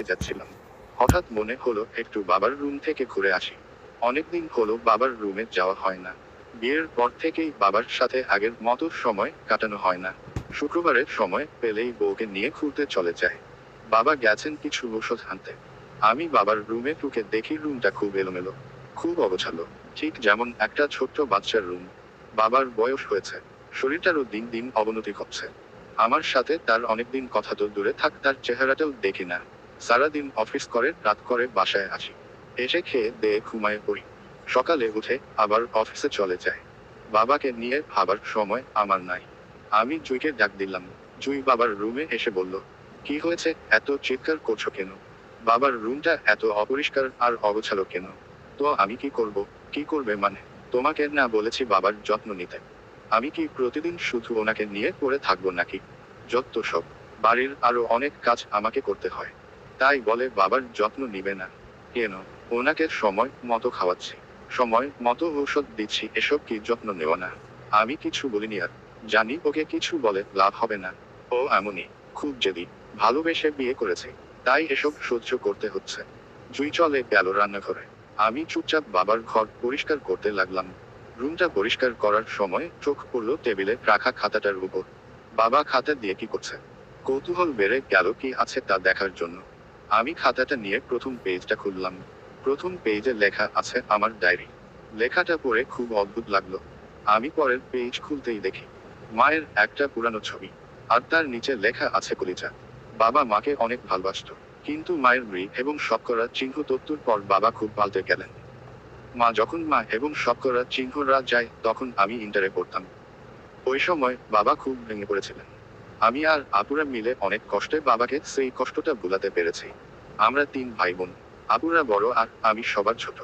যাচ্ছিলাম। হঠাৎ মনে হলো একটু বাবার রুম থেকে ঘুরে আসি। অনেকদিন হলো বাবার রুমে যাওয়া হয় না। বিয়ের পর থেকেই বাবার সাথে আগের মতো সময় কাটানো হয় না। শুক্রবারের সময় পেলেই বউকে নিয়ে ঘুরতে চলে যায়। বাবা গেছেন কিছু ওষুধ আনতে। আমি বাবার রুমে ঢুকে দেখি রুমটা খুব এলোমেলো, খুব অগোছালো, ঠিক যেমন একটা ছোট্ট বাচ্চার রুম। বাবার বয়স হয়েছে, শরীরটারও দিন দিন অবনতি ঘটছে। আমার সাথে তার অনেকদিন কথা তো দূরে থাক, তার চেহারাটাও দেখি না। সারাদিন অফিস করে রাত করে বাসায় আসি, এসে খেয়ে দেয়ে ঘুমায় পড়ি। সকালে উঠে আবার অফিসে চলে যায়। বাবাকে নিয়ে ভাবার সময় আমার নাই। আমি জুইকে ডাক দিলাম। জুই বাবার রুমে এসে বলল, কি হয়েছে, এত চিৎকার করছো কেন? বাবার রুমটা এত অপরিষ্কার আর অগোছালো কেন? তো আমি কি করব? কি করবে মানে? তোমাকে না বলেছি বাবার যত্ন নিতে? আমি কি প্রতিদিন শুধু ওনাকে নিয়ে পড়ে থাকবো নাকি? যত সব, বাড়ির আরো অনেক কাজ আমাকে করতে হয়। তাই বলে বাবার যত্ন নিবে না? কেন? ওনাকে সময় মতো খাওয়াচ্ছি, সময় মতো ঔষধ দিচ্ছি, এসব কি যত্ন নেওয়া না? আমি কিছু বলিনি আর। জানি ওকে কিছু বলে লাভ হবে না। ও এমনই, খুব জেদি। ভালোবেসে বিয়ে করেছে, তাই এসব সহ্য করতে হচ্ছে। জুই চলে গেল রান্নাঘরে। আমি চুপচাপ বাবার ঘর পরিষ্কার করতে লাগলাম। রুমটা পরিষ্কার করার সময় চোখ পড়ল টেবিলে রাখা খাতাটার উপর। বাবা খাতা দিয়ে কি করছে? কৌতূহল বেড়ে গেল কি আছে তা দেখার জন্য। আমি খাতাটা নিয়ে প্রথম পেজটা খুললাম। প্রথম পেজে লেখা আছে আমার ডায়েরি। লেখাটা পড়ে খুব অদ্ভুত লাগলো। আমি পরের পেজ খুলতেই দেখি মায়ের একটা পুরানো ছবি, আর তার নিচে লেখা আছে কলিজা। বাবা মাকে অনেক ভালোবাসতো, কিন্তু মায়ের মৃত্যু এবং শতকরা চিহ্ন তত্ত্বর পর বাবা খুব পাল্টে গেলেন। যখন মা এবং শতকরা চিহ্নরা যায় তখন আমি ইন্টারে পড়তাম। ওই সময় বাবা খুব ভেঙে পড়েছিলেন। আমি আর আপুরা মিলে অনেক কষ্টে বাবাকে সেই কষ্টটা ভুলাতে পেরেছি। আমরা 3 ভাই বোন। আপুরা বড় আর আমি সবার ছোট।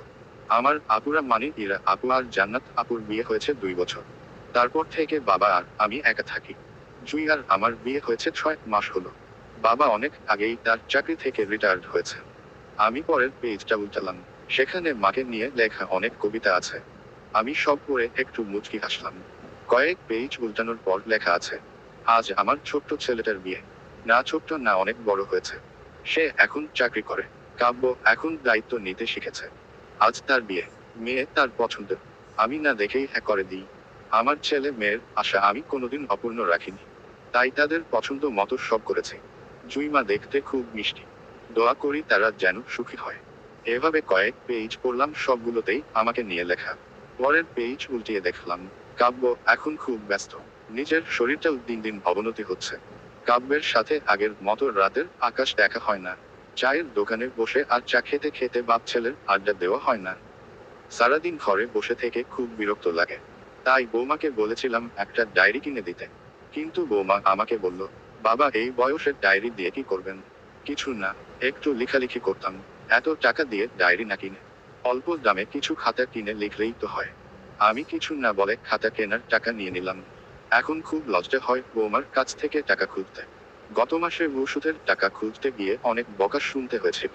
আমার আপুরা মানে ইরা আপু আর জান্নাত আপুর বিয়ে হয়েছে 2 বছর। তারপর থেকে বাবা আর আমি একা থাকি। জুই আর আমার বিয়ে হয়েছে 6 মাস হলো। বাবা অনেক আগেই তার চাকরি থেকে রিটায়ার্ড হয়েছে। আমি পরের পেজটা উল্টালাম। সেখানে মাকে নিয়ে লেখা অনেক কবিতা আছে। আমি সব পড়ে একটু মুচকি হাসলাম। কয়েক পেজ উল্টানোর পর লেখা আছে, আজ আমার ছোট্ট ছেলেটার বিয়ে। না ছোট্ট না, অনেক বড় হয়েছে। সে এখন চাকরি করে। কাব্য এখন দায়িত্ব নিতে শিখেছে। আজ তার বিয়ে। মেয়ে তার পছন্দের। আমি না দেখেই হ্যাঁ করে দিই। আমার ছেলে মেয়ের আশা আমি কোনোদিন অপূর্ণ রাখিনি। তাই তাদের পছন্দ মতো সব করেছি। জুইমা দেখতে খুব মিষ্টি। দোয়া করি তারা যেন সুখী হয়। এভাবে কয়েক পেজ পড়লাম, সবগুলোতেই আমাকে নিয়ে লেখা। পরের পেজ উল্টিয়ে দেখলাম, কাব্য এখন খুব ব্যস্ত। নিজের শরীরটাও দিন দিন অবনতি হচ্ছে। কাব্যের সাথে আগের মতো রাতের আকাশ দেখা হয় না। চায়ের দোকানে বসে আর চা খেতে খেতে বাপ ছেলের আড্ডা দেওয়া হয় না। সারাদিন ঘরে বসে থেকে খুব বিরক্ত লাগে। তাই বৌমাকে বলেছিলাম একটা ডায়েরি কিনে দিতে। কিন্তু বৌমা আমাকে বলল, বাবা এই বয়সের ডায়েরি দিয়ে কি করবেন? কিছু না, একটু লেখালেখি করতাম। এত টাকা দিয়ে ডায়েরি না কিনে অল্প দামে কিছু খাতা কিনে লিখলেই তো হয়। আমি কিছু না বলে খাতা কেনার টাকা নিয়ে নিলাম। এখন খুব লজ্জা হয় বৌমার কাছ থেকে টাকা খুঁজতে। গত মাসে ওষুধের টাকা খুঁজতে গিয়ে অনেক বকা শুনতে হয়েছিল।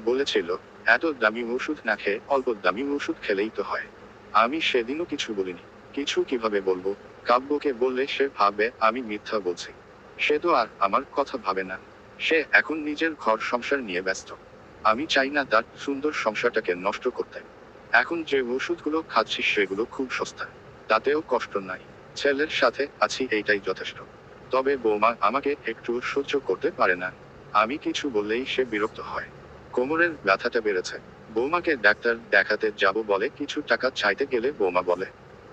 বলেছিল, এত দামি ওষুধ না খেয়ে অল্প দামি ওষুধ খেলেই তো হয়। আমি সেদিনও কিছু বলিনি। কিছু কিভাবে বলবো? কাব্যকে বললে সে ভাবে আমি মিথ্যা বলছি। সে তো আর আমার কথা ভাবে না। সে এখন নিজের ঘর সংসার নিয়ে ব্যস্ত। আমি চাই না তার সুন্দর সংসারটাকে নষ্ট করতে। এখন যে ওষুধগুলো খাচ্ছি সেগুলো খুব সস্তা। তাতেও কষ্ট নাই। ছেলের সাথে আছি, এইটাই যথেষ্ট। তবে বৌমা আমাকে একটু সহ্য করতে পারে না। আমি কিছু বললেই সে বিরক্ত হয়। কোমরের ব্যথাটা বেড়েছে। বৌমাকে ডাক্তার দেখাতে যাব বলে কিছু টাকা চাইতে গেলে বৌমা বলে,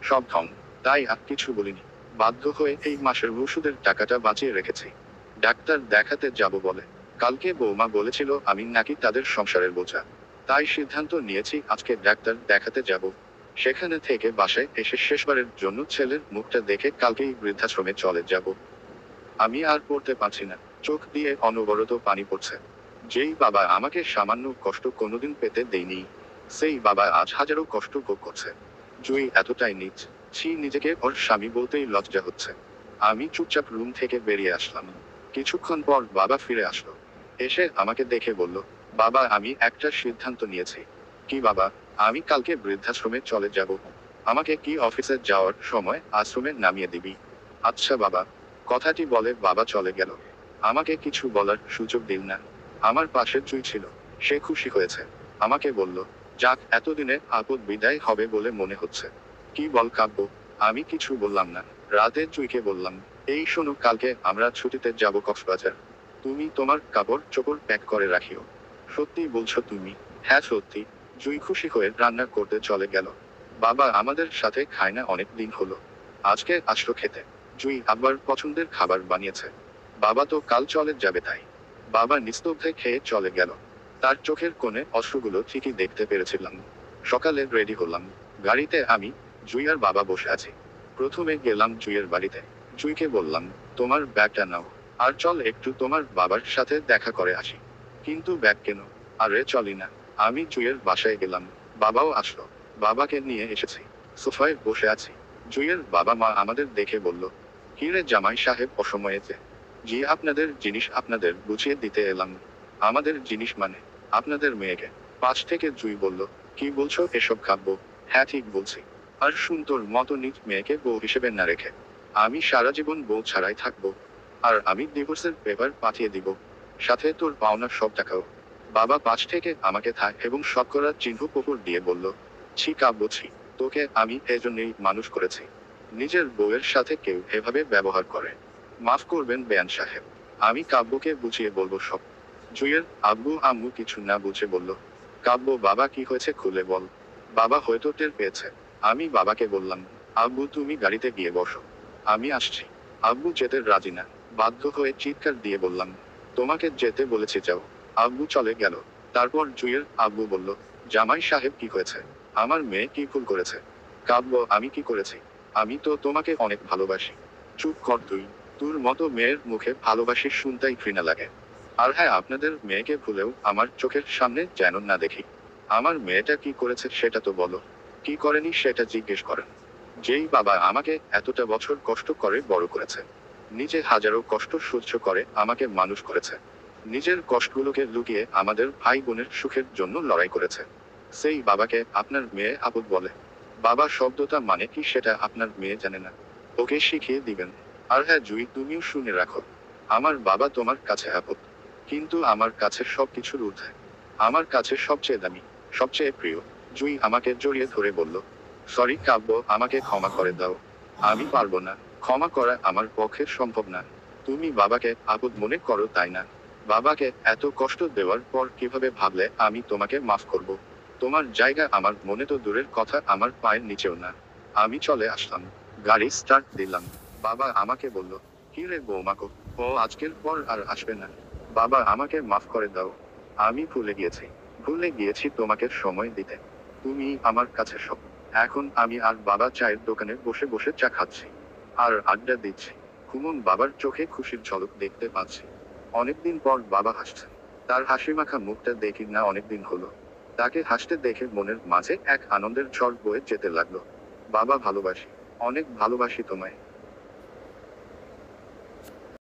সব ঢং। তাই আর কিছু বলিনি। বাধ্য হয়ে এই মাসের ওষুধের টাকাটা বাঁচিয়ে রেখেছি। ডাক্তার দেখাতে যাব বলে কালকে বৌমা বলেছিল আমি নাকি তাদের সংসারের বোঝা। তাই সিদ্ধান্ত নিয়েছি আজকে ডাক্তার দেখাতে যাব। সেখানে থেকে বাসায় এসে শেষবারের জন্য ছেলের মুখটা দেখে কালকেই বৃদ্ধাশ্রমে চলে যাব। আমি আর পড়তে পারছি না। চোখ দিয়ে অনবরত পানি পড়ছে। যেই বাবা আমাকে সামান্য কষ্ট কোনোদিন পেতে দেয়নি, সেই বাবা আজ হাজারো কষ্ট ভোগ করছে। জুই এতটাই নীচ, নিজেকে ওর স্বামী বলতেই লজ্জা হচ্ছে। আমি চুপচাপ রুম থেকে বেরিয়ে আসলাম। কিছুক্ষণ পর বাবা ফিরে আসলো। এসে আমাকে দেখে বলল, বাবা আমি একটা সিদ্ধান্ত নিয়েছি। কি বাবা? আমি কালকে বৃদ্ধাশ্রমে চলে যাব। আমাকে কি অফিসে যাওয়ার সময় আশ্রমে নামিয়ে দিবি? আচ্ছা বাবা। কথাটি বলে বাবা চলে গেল। আমাকে কিছু বলার সুযোগ দিল না। আমার পাশে জুই ছিল। সে খুশি হয়েছে। আমাকে বলল, যাক, এতদিনে আপদ বিদায় হবে বলে মনে হচ্ছে। কি বল কাব্য? আমি কিছু বললাম না। রাতে জুইকে বললাম, এই শোনো, কালকে আমরা ছুটিতে যাব কক্সবাজার। তুমি তোমার কাপড় চোপড় প্যাক করে রাখিও। সত্যি বলছো তুমি? হ্যাঁ সত্যি। জুই খুশি হয়ে রান্না করতে চলে গেল। বাবা আমাদের সাথে খায় না অনেক দিন হলো। আজকে আসলো খেতে। জুই আবার পছন্দের খাবার বানিয়েছে। বাবা তো কাল চলে যাবে তাই। বাবা নিস্তব্ধে খেয়ে চলে গেল। তার চোখের কোণে অশ্রুগুলো ঠিকই দেখতে পেরেছিলাম। সকালে রেডি হলাম। গাড়িতে আমি, জুই আর বাবা বসে আছি। প্রথমে গেলাম জুইয়ের বাড়িতে। জুইকে বললাম, তোমার ব্যাগটা নাও। আর চল একটু তোমার বাবার সাথে দেখা করে আসি। কিন্তু ব্যাগ কেন? আরে চলি না। আমি জুইয়ের বাসায় গেলাম। বাবাও আসলো। বাবাকে নিয়ে এসেছি। সোফায় বসে আছি। জুইয়ের বাবা মা আমাদের দেখে বলল, কিরে জামাই সাহেব অসময়ে যে? জি, আপনাদের জিনিস আপনাদের বুঝিয়ে দিতে এলাম। আমাদের জিনিস মানে? আপনাদের মেয়েকে। পাশ থেকে জুই বলল, কি বলছো এসব কাব্য? হ্যাঁ ঠিক বলছি। আর শুন, তোর মতো নিজ মেয়েকে বউ হিসেবে না রেখে আমি সারা জীবন বউ ছাড়াই থাকবো। আর আমি ডিভোর্সের পেপার পাঠিয়ে দিব। সাথে তোর পাওনা সব টাকাও। বাবা পাশ থেকে আমাকে থাক এবং শতকরা চিহ্ন পুকুর দিয়ে বলল, ছি কাব্য ছি। তোকে আমি এজন্যই মানুষ করেছি। নিজের বউয়ের সাথে কেউ এভাবে ব্যবহার করে? মাফ করবেন বেয়ান সাহেব। আমি কাব্যকে বুঝিয়ে বলবো সব। জুইয়ের আব্বু আম্মু কিছু না বুঝে বলল, কাব্য বাবা কি হয়েছে খুলে বল। বাবা হয়তো টের পেয়েছে। আমি বাবাকে বললাম, আব্বু তুমি গাড়িতে গিয়ে বসো। আমি আসছি। আব্বু যেতে রাজি না। বাধ্য হয়ে চিৎকার দিয়ে বললাম, তোমাকে যেতে বলেছি যাও। আব্বু চলে গেল। তারপর জুইয়ের আব্বু বলল, জামাই সাহেব কি হয়েছে? আমার মেয়ে কি ভুল করেছে? কাব্য আমি কি করেছি? আমি তো তোমাকে অনেক ভালোবাসি। চুপ কর তুই। তোর মতো মেয়ের মুখে ভালোবাসি শুনতেই ঘৃণা লাগে। আর হ্যাঁ, আপনাদের মেয়েকে ভুলেও আমার চোখের সামনে যেন না দেখি। আমার মেয়েটা কি করেছে সেটা তো বলো। কি করেনি সেটা জিজ্ঞেস করেন। যেই বাবা আমাকে এতটা বছর কষ্ট করে বড় করেছে, নিজে হাজারো কষ্ট সহ্য করে আমাকে মানুষ করেছে, নিজের কষ্টগুলোকে লুকিয়ে আমাদের ভাই বোনের সুখের জন্য লড়াই করেছে, সেই বাবাকে আপনার মেয়ে আপদ বলে? বাবা শব্দটা মানে কি সেটা আপনার মেয়ে জানে না। ওকে শিখিয়ে দিবেন। আর হ্যাঁ জুই, তুমিও শুনে রাখো, আমার বাবা তোমার কাছে আপদ, কিন্তু আমার কাছে সবকিছুর ঊর্ধ্বে। আমার কাছে সবচেয়ে দামি, সবচেয়ে প্রিয়। জুই আমাকে জড়িয়ে ধরে বলল, সরি কাব্য, আমাকে ক্ষমা করে দাও। আমি পারবো না। ক্ষমা করা আমার পক্ষে সম্ভব না। তুমি বাবাকে আপদ মনে করো তাই না? বাবাকে এত কষ্ট দেওয়ার পর কিভাবে ভাবলে আমি তোমাকে মাফ করব? তোমার জায়গা আমার মনে তো দূরের কথা, আমার পায়ের নিচেও না। আমি চলে আসলাম। গাড়ি স্টার্ট দিলাম। বাবা আমাকে বলল, কি রে বৌমাকো, ও আজকের পর আর আসবে না। বাবা আমাকে মাফ করে দাও। আমি ভুলে গিয়েছি তোমাকে সময় দিতে। তুমি আমার কাছে সব। এখন আমি আর বাবা চায়ের দোকানে বসে বসে চা খাচ্ছি আর আড্ডা দিচ্ছি। কুমন বাবার চোখে খুশির ঝলক দেখতে পাচ্ছি। অনেকদিন পর বাবা হাসছেন। তার হাসি মাখা মুখটা দেখি না অনেকদিন হলো। তাকে হাসতে দেখে মনের মাঝে এক আনন্দের ঝড় বয়ে যেতে লাগলো। বাবা ভালোবাসি, অনেক ভালোবাসি তোমায়।